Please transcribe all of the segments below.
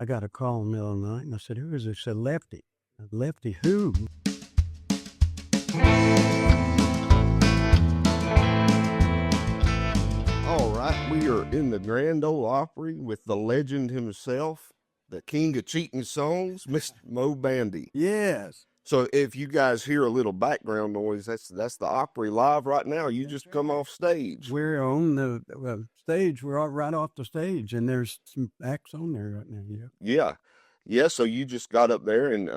I got a call in the middle of the night, and I said, "Who is it?" She said, "Lefty." "Lefty who?" All right, we are in the Grand Ole Opry with the legend himself, the king of cheating songs, Mr. Moe Bandy. Yes. So if you guys hear a little background noise, that's the Opry live right now. You just come off stage. We're on the stage. We're all right off the stage, and there's some acts on there right now. Yeah. Yeah. So you just got up there and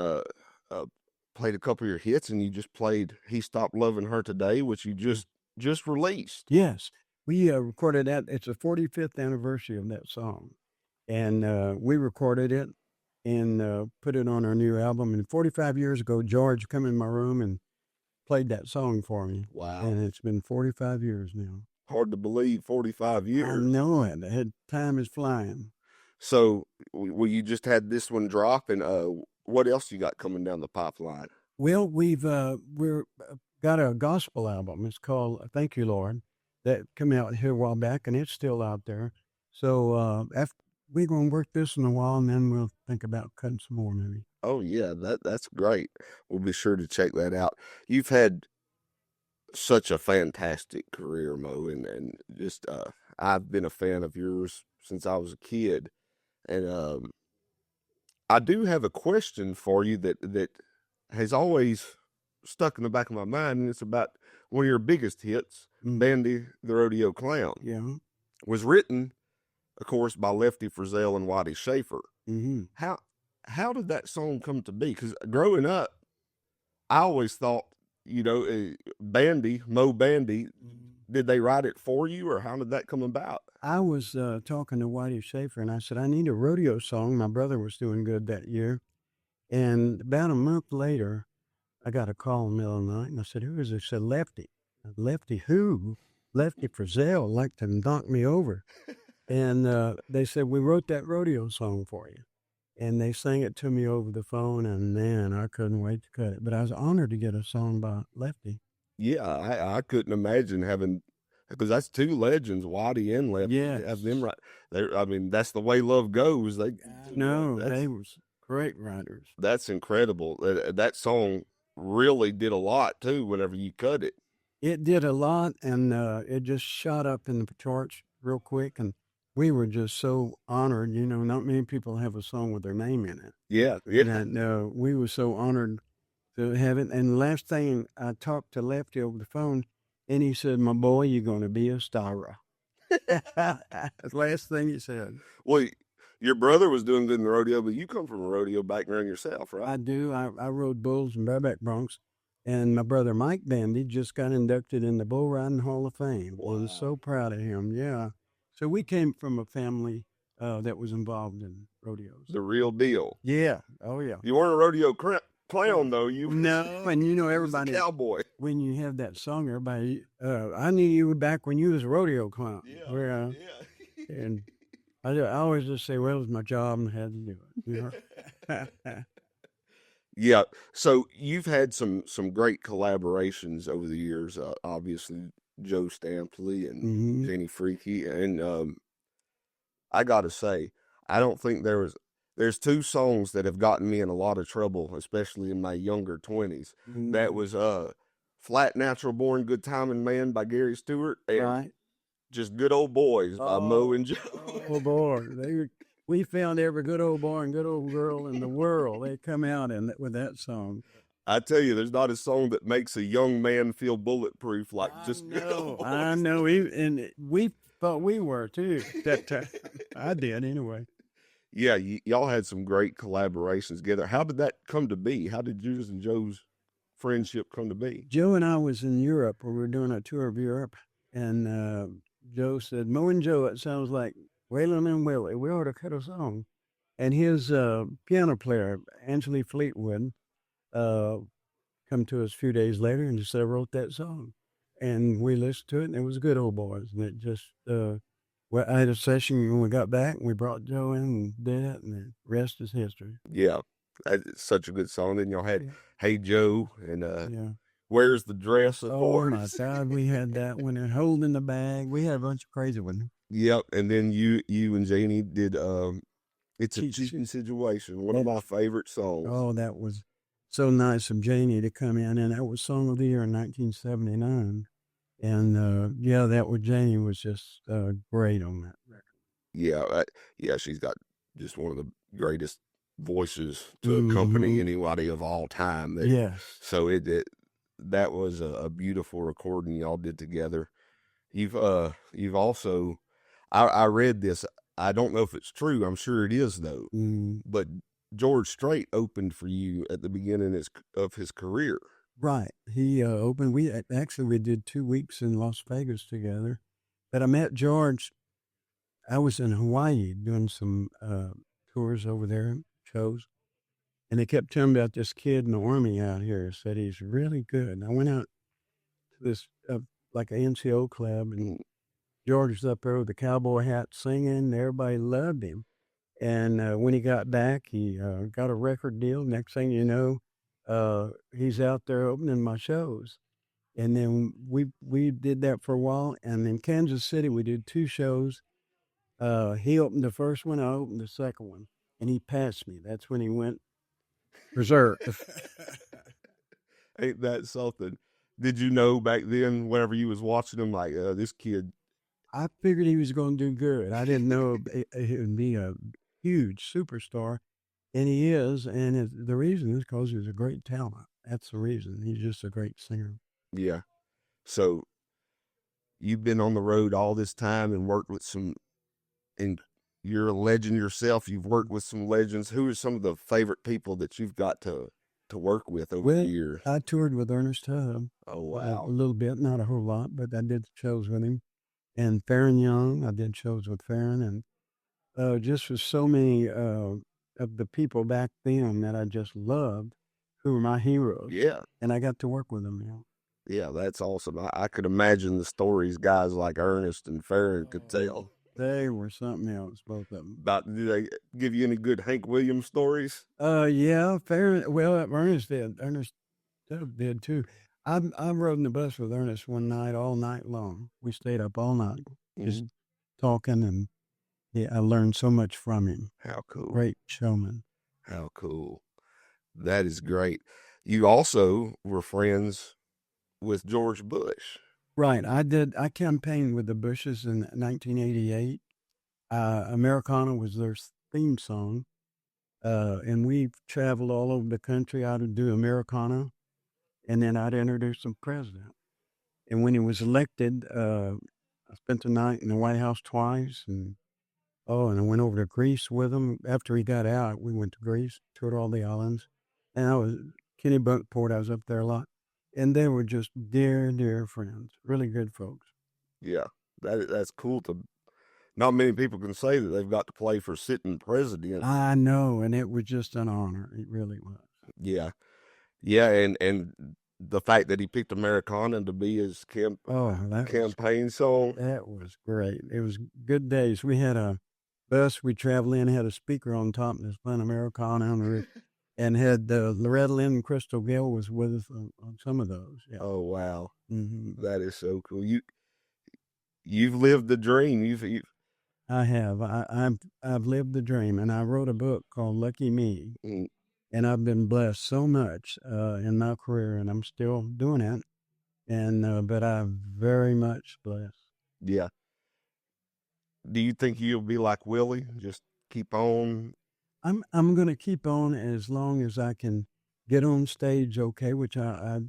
played a couple of your hits, and you just played "He Stopped Loving Her Today," which you just released. Yes. We recorded that. It's the 45th anniversary of that song, and we recorded it and put it on our new album. And 45 years ago, George come in my room and played that song for me. Wow. And it's been 45 years now. Hard to believe, 45 years. I know it. Time is flying. So, well, you just had this one drop, and what else you got coming down the pipeline? Well, we're got a gospel album. It's called "Thank You, Lord," that came out here a while back, and it's still out there. So after we're gonna work this in a while, and then we'll think about cutting some more, maybe. Oh yeah, that's great. We'll be sure to check that out. You've had such a fantastic career, Mo, and just I've been a fan of yours since I was a kid, and I do have a question for you that has always stuck in the back of my mind, and it's about one of your biggest hits, "Bandy the Rodeo Clown." Yeah. Was written, of course, by Lefty Frizzell and Waddy Schaefer. Mm-hmm. How did that song come to be? Because growing up, I always thought, Bandy, Moe Bandy, did they write it for you, or how did that come about? I was talking to Waddy Schaefer, and I said, I need a rodeo song. My brother was doing good that year. And about a month later, I got a call in the middle of the night, and I said, "Who is it?" She said, "Lefty." "Lefty who?" "Lefty Frizzell like to knock me over." And they said, "We wrote that rodeo song for you." And they sang it to me over the phone, and man, I couldn't wait to cut it. But I was honored to get a song by Lefty. Yeah, I couldn't imagine having, because that's two legends, Waddy and Lefty. Yes. Have them right. I mean, that's the way love goes. They were great writers. That's incredible. That song really did a lot too. Whenever you cut it, it did a lot, and it just shot up in the charts real quick, and we were just so honored. Not many people have a song with their name in it. Yeah. And we were so honored to have it. And the last thing, I talked to Lefty over the phone, and he said, "My boy, you're going to be a star." That's the last thing he said. Well, your brother was doing good in the rodeo, but you come from a rodeo background yourself, right? I do. I rode bulls and bareback broncs. And my brother Mike Bandy just got inducted in the Bull Riding Hall of Fame. Wow. I'm so proud of him. Yeah. So we came from a family that was involved in rodeos. The real deal. Yeah. Oh, yeah. You weren't a rodeo clown, though. No, and everybody. Cowboy. When you have that song, everybody. I knew you back when you was a rodeo clown. Yeah. And I always just say, "Well, it was my job and I had to do it." Yeah. So you've had some great collaborations over the years. Obviously, Joe Stampley and Jenny Freaky. And I got to say, I don't think there's two songs that have gotten me in a lot of trouble, especially in my younger 20s. That was Flat Natural Born Good Timing Man by Gary Stewart. And right. Just Good Old Boys by Moe and Joe. Oh, boy. We found every good old boy and good old girl in the world. They come out with that song. I tell you, there's not a song that makes a young man feel bulletproof like Just Good Old Boys. I know. And we thought we were, too, that time. I did, anyway. Yeah, y'all had some great collaborations together. How did that come to be? How did yours and Joe's friendship come to be? Joe and I was in Europe, where we were doing a tour of Europe, and Joe said, "Moe and Joe, it sounds like Waylon and Willie. We ought to cut a song." And his piano player, Angela Fleetwood, come to us a few days later and just said, "I wrote that song." And we listened to it, and it was Good Old Boys. And it just, I had a session when we got back, and we brought Joe in and did it, and the rest is history. Yeah, that's such a good song. Then y'all had Hey Joe and Where's the Dress? Oh, my God, we had that one, and Holding the Bag. We had a bunch of crazy ones. Yep, and then you and Janie did It's a cheating situation. One of my favorite songs. Oh, that was so nice of Janie to come in, and that was Song of the Year in 1979. And yeah, that was Janie was just great on that record. Yeah, yeah, she's got just one of the greatest voices to accompany anybody of all time. Yes. So that was a beautiful recording y'all did together. You've also, I read this. I don't know if it's true. I'm sure it is though. But George Strait opened for you at the beginning of his career. Right. He opened. We did 2 weeks in Las Vegas together. But I met George. I was in Hawaii doing some tours over there, shows, and they kept telling me about this kid in the Army out here. Said he's really good. And I went out to this like an NCO club, and George was up there with the cowboy hat singing. And everybody loved him. And when he got back, he got a record deal. Next thing you know, he's out there opening my shows. And then we did that for a while. And in Kansas City, we did 2 shows. He opened the first one, I opened the second one, and he passed me. That's when he went berserk. Ain't that something? Did you know back then, whenever you was watching him, like this kid? I figured he was going to do good. I didn't know he would be a huge superstar, and he is. And the reason is because he's a great talent. That's the reason. He's just a great singer. Yeah. So you've been on the road all this time and worked with and you're a legend yourself. You've worked with some legends. Who are some of the favorite people that you've got to work with over the years? I toured with Ernest Tubb. Oh, wow. A little bit, not a whole lot, but I did shows with him. And Farron Young, I did shows with Farron. And just with so many of the people back then that I just loved, who were my heroes. Yeah. And I got to work with them, Yeah, that's awesome. I could imagine the stories guys like Ernest and Farron could tell. They were something else, both of them. Did they give you any good Hank Williams stories? Yeah, Farron. Well, Ernest did. Ernest did too. I rode in the bus with Ernest one night, all night long. We stayed up all night, just talking, and I learned so much from him. How cool! Great showman. How cool! That is great. You also were friends with George Bush. Right. I campaigned with the Bushes in 1988. Americana was their theme song. And we traveled all over the country. I'd do Americana, and then I'd introduce the president. And when he was elected, I spent the night in the White House twice. And I went over to Greece with him. After he got out, we went to Greece, toured all the islands. And Kenny Bunkport, I was up there a lot. And they were just dear, dear friends, really good folks. Yeah, that's cool. Not many people can say that they've got to play for sitting president. I know, and it was just an honor. It really was. Yeah, yeah, and the fact that he picked Americana to be his campaign song. That was great. It was good days. We had a bus we traveled in, had a speaker on top, and was playing Americana on the roof. And had Loretta Lynn and Crystal Gayle was with us on some of those. Yeah. Oh wow, That is so cool. You've lived the dream. I have. I've lived the dream, and I wrote a book called Lucky Me, and I've been blessed so much in my career, and I'm still doing it. And but I'm very much blessed. Yeah. Do you think you'll be like Willie? Just keep on. I'm going to keep on as long as I can get on stage okay, which I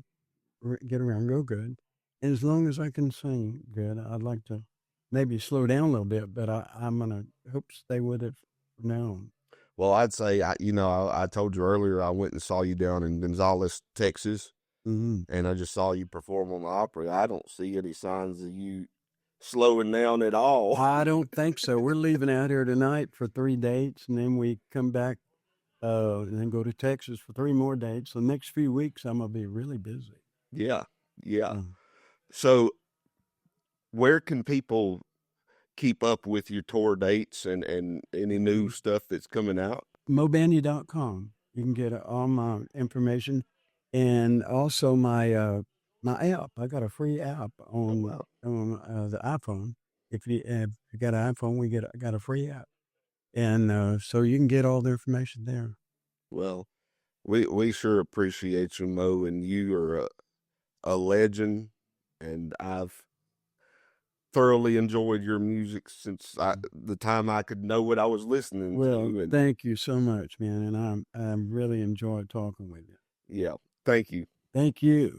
get around real good. And as long as I can sing good, I'd like to maybe slow down a little bit, but I'm going to hope to stay with it from now on. Well, I'd say, I told you earlier, I went and saw you down in Gonzales, Texas, and I just saw you perform on the Opry. I don't see any signs of you slowing down at all. I don't think so. We're leaving out here tonight for 3 dates, and then we come back and then go to Texas for 3 more dates. The next few weeks, I'm going to be really busy. Yeah. So where can people keep up with your tour dates and any new stuff that's coming out? MoeBandy.com. You can get all my information, and also my my app. I got a free app on the iPhone. If you got an iPhone, I got a free app. And so you can get all the information there. Well, we sure appreciate you, Mo, and you are a legend, and I've thoroughly enjoyed your music since the time I could know what I was listening Well, to. And thank you so much, man. And I really enjoyed talking with you. yeah, thank you. Thank you.